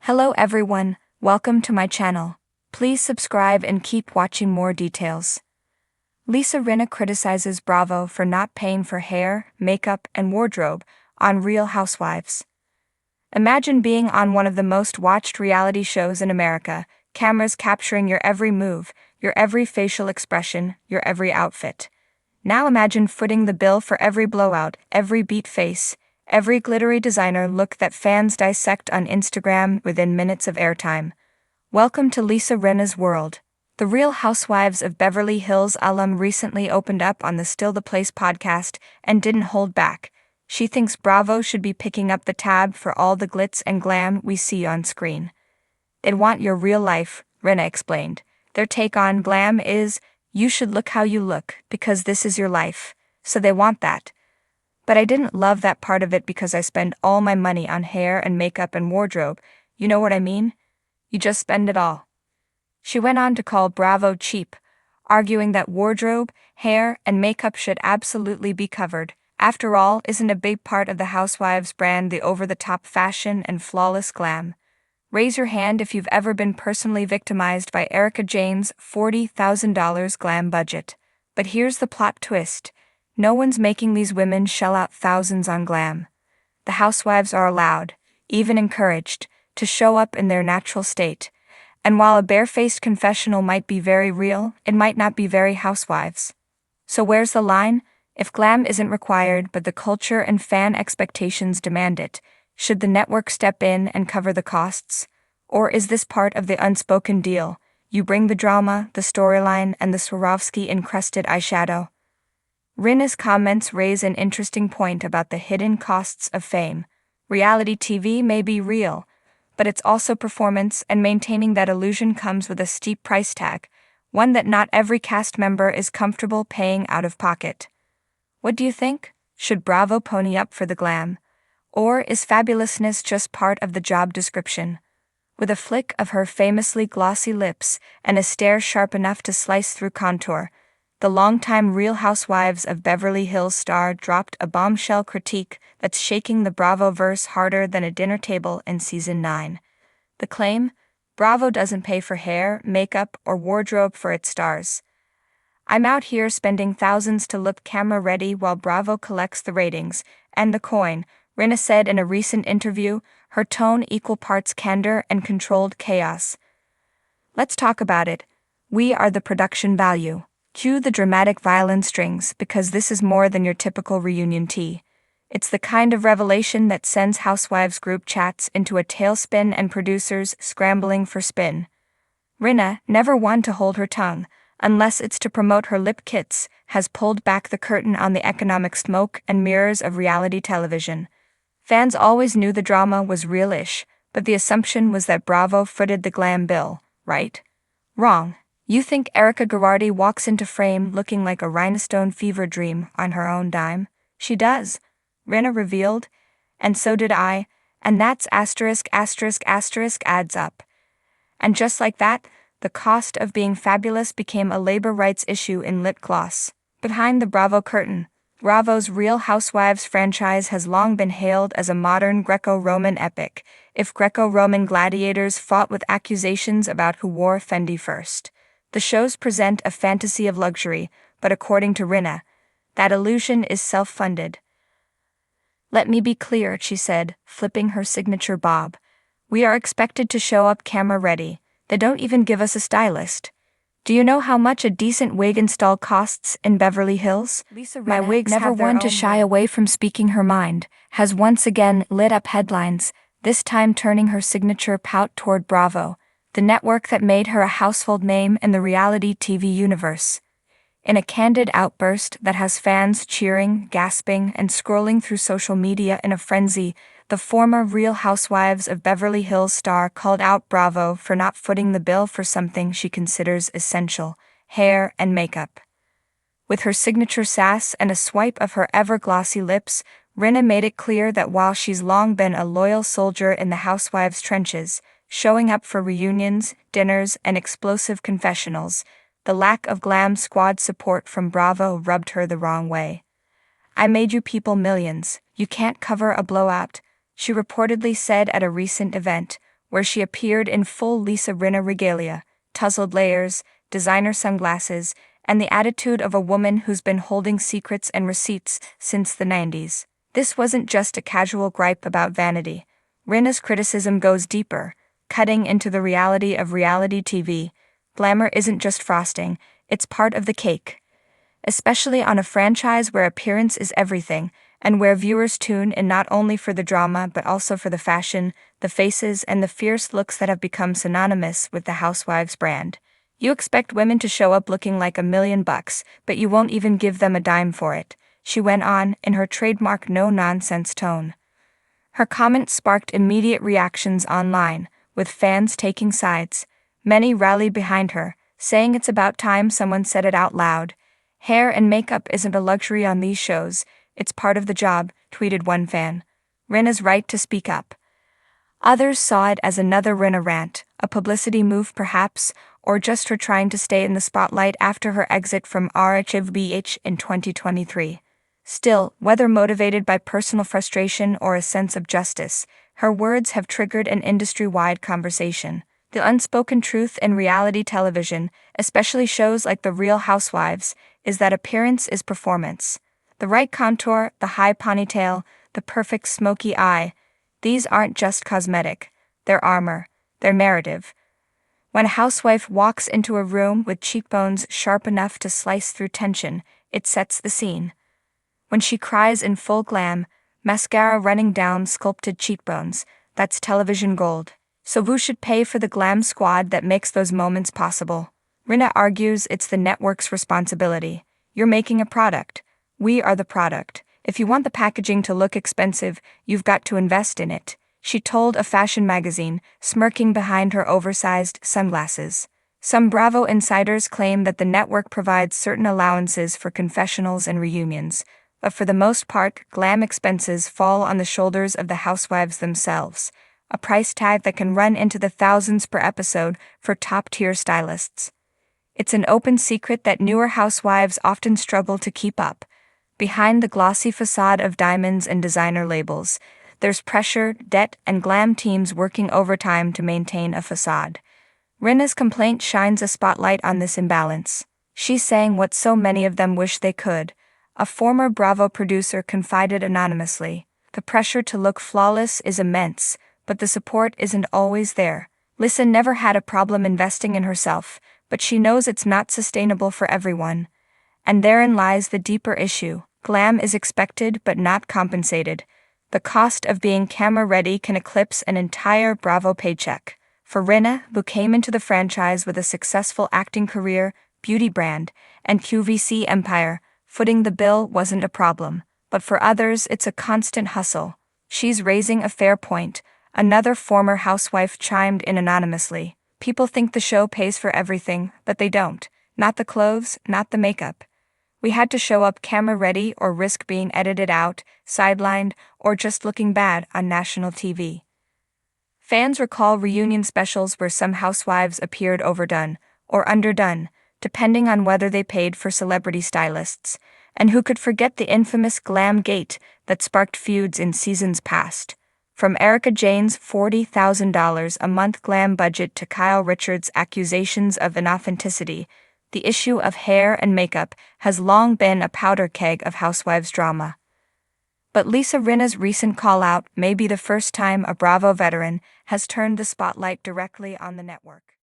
Hello everyone, welcome to my channel. Please subscribe and keep watching more details. Rinna criticizes Bravo for not paying for hair, makeup, and wardrobe on Real Housewives. Imagine being on one of the most watched reality shows in America, cameras capturing your every move, your every facial expression, your every outfit. Now imagine footing the bill for every blowout, every beat face, every glittery designer look that fans dissect on Instagram within minutes of airtime. Welcome to Rinna's world. The Real Housewives of Beverly Hills alum recently opened up on the Still the Place podcast and didn't hold back. She thinks Bravo should be picking up the tab for all the glitz and glam we see on screen. They want your real life, Rinna explained. Their take on glam is, you should look how you look because this is your life, so they want that. But I didn't love that part of it because I spend all my money on hair and makeup and wardrobe, you know what I mean? You just spend it all. She went on to call Bravo cheap, arguing that wardrobe, hair, and makeup should absolutely be covered. After all, isn't a big part of the Housewives brand the over-the-top fashion and flawless glam? Raise your hand if you've ever been personally victimized by Erika Jayne's $40,000 glam budget. But here's the plot twist. No one's making these women shell out thousands on glam. The housewives are allowed, even encouraged, to show up in their natural state. And while a barefaced confessional might be very real, it might not be very housewives. So where's the line? If glam isn't required but the culture and fan expectations demand it, should the network step in and cover the costs? Or is this part of the unspoken deal? You bring the drama, the storyline, and the Swarovski-encrusted eyeshadow. Rinna's comments raise an interesting point about the hidden costs of fame. Reality TV may be real, but it's also performance, and maintaining that illusion comes with a steep price tag, one that not every cast member is comfortable paying out of pocket. What do you think? Should Bravo pony up for the glam? Or is fabulousness just part of the job description? With a flick of her famously glossy lips and a stare sharp enough to slice through contour, the longtime Real Housewives of Beverly Hills star dropped a bombshell critique that's shaking the Bravo-verse harder than a dinner table in Season 9. The claim? Bravo doesn't pay for hair, makeup, or wardrobe for its stars. I'm out here spending thousands to look camera-ready while Bravo collects the ratings and the coin, Rinna said in a recent interview, her tone equal parts candor and controlled chaos. Let's talk about it. We are the production value. Cue the dramatic violin strings because this is more than your typical reunion tea. It's the kind of revelation that sends housewives group chats into a tailspin and producers scrambling for spin. Rinna, never one to hold her tongue, unless it's to promote her lip kits, has pulled back the curtain on the economic smoke and mirrors of reality television. Fans always knew the drama was real-ish, but the assumption was that Bravo footed the glam bill, right? Wrong. You think Erika Girardi walks into frame looking like a rhinestone fever dream on her own dime? She does, Rinna revealed, and so did I, and that's adds up. And just like that, the cost of being fabulous became a labor rights issue in lip gloss. Behind the Bravo curtain, Bravo's Real Housewives franchise has long been hailed as a modern Greco-Roman epic, if Greco-Roman gladiators fought with accusations about who wore Fendi first. The shows present a fantasy of luxury, but according to Rinna, that illusion is self-funded. Let me be clear, she said, flipping her signature bob. We are expected to show up camera-ready. They don't even give us a stylist. Do you know how much a decent wig install costs in Beverly Hills? My wigs never one to shy away from speaking her mind, has once again lit up headlines, this time turning her signature pout toward Bravo, the network that made her a household name in the reality TV universe. In a candid outburst that has fans cheering, gasping, and scrolling through social media in a frenzy, the former Real Housewives of Beverly Hills star called out Bravo for not footing the bill for something she considers essential, hair and makeup. With her signature sass and a swipe of her ever-glossy lips, Rinna made it clear that while she's long been a loyal soldier in the Housewives' trenches, showing up for reunions, dinners, and explosive confessionals, the lack of glam squad support from Bravo rubbed her the wrong way. I made you people millions, you can't cover a blowout, she reportedly said at a recent event, where she appeared in full Lisa Rinna regalia, tousled layers, designer sunglasses, and the attitude of a woman who's been holding secrets and receipts since the 90s. This wasn't just a casual gripe about vanity. Rinna's criticism goes deeper, cutting into the reality of reality TV. Glamour isn't just frosting, it's part of the cake. Especially on a franchise where appearance is everything, and where viewers tune in not only for the drama but also for the fashion, the faces, and the fierce looks that have become synonymous with the Housewives brand. You expect women to show up looking like $1 million, but you won't even give them a dime for it, she went on, in her trademark no-nonsense tone. Her comments sparked immediate reactions online, with fans taking sides. Many rallied behind her, saying it's about time someone said it out loud. "Hair and makeup isn't a luxury on these shows, it's part of the job," tweeted one fan. Rinna's right to speak up. Others saw it as another Rinna rant, a publicity move perhaps, or just her trying to stay in the spotlight after her exit from RHBH in 2023. Still, whether motivated by personal frustration or a sense of justice, her words have triggered an industry-wide conversation. The unspoken truth in reality television, especially shows like The Real Housewives, is that appearance is performance. The right contour, the high ponytail, the perfect smoky eye, these aren't just cosmetic. They're armor. They're narrative. When a housewife walks into a room with cheekbones sharp enough to slice through tension, it sets the scene. When she cries in full glam, mascara running down sculpted cheekbones, that's television gold. So who should pay for the glam squad that makes those moments possible? Rinna argues it's the network's responsibility. You're making a product. We are the product. If you want the packaging to look expensive, you've got to invest in it, she told a fashion magazine, smirking behind her oversized sunglasses. Some Bravo insiders claim that the network provides certain allowances for confessionals and reunions, but for the most part, glam expenses fall on the shoulders of the housewives themselves, a price tag that can run into the thousands per episode for top-tier stylists. It's an open secret that newer housewives often struggle to keep up. Behind the glossy facade of diamonds and designer labels, there's pressure, debt, and glam teams working overtime to maintain a facade. Rinna's complaint shines a spotlight on this imbalance. She's saying what so many of them wish they could. A former Bravo producer confided anonymously. The pressure to look flawless is immense, but the support isn't always there. Lisa never had a problem investing in herself, but she knows it's not sustainable for everyone. And therein lies the deeper issue. Glam is expected but not compensated. The cost of being camera-ready can eclipse an entire Bravo paycheck. For Rinna, who came into the franchise with a successful acting career, beauty brand, and QVC empire, footing the bill wasn't a problem. But for others, it's a constant hustle. She's raising a fair point. Another former housewife chimed in anonymously. People think the show pays for everything, but they don't. Not the clothes, not the makeup. We had to show up camera-ready or risk being edited out, sidelined, or just looking bad on national TV. Fans recall reunion specials where some housewives appeared overdone, or underdone, depending on whether they paid for celebrity stylists. And who could forget the infamous glam gate that sparked feuds in seasons past? From Erika Jayne's $40,000 a month glam budget to Kyle Richards' accusations of inauthenticity, the issue of hair and makeup has long been a powder keg of housewives drama. But Lisa Rinna's recent call-out may be the first time a Bravo veteran has turned the spotlight directly on the network.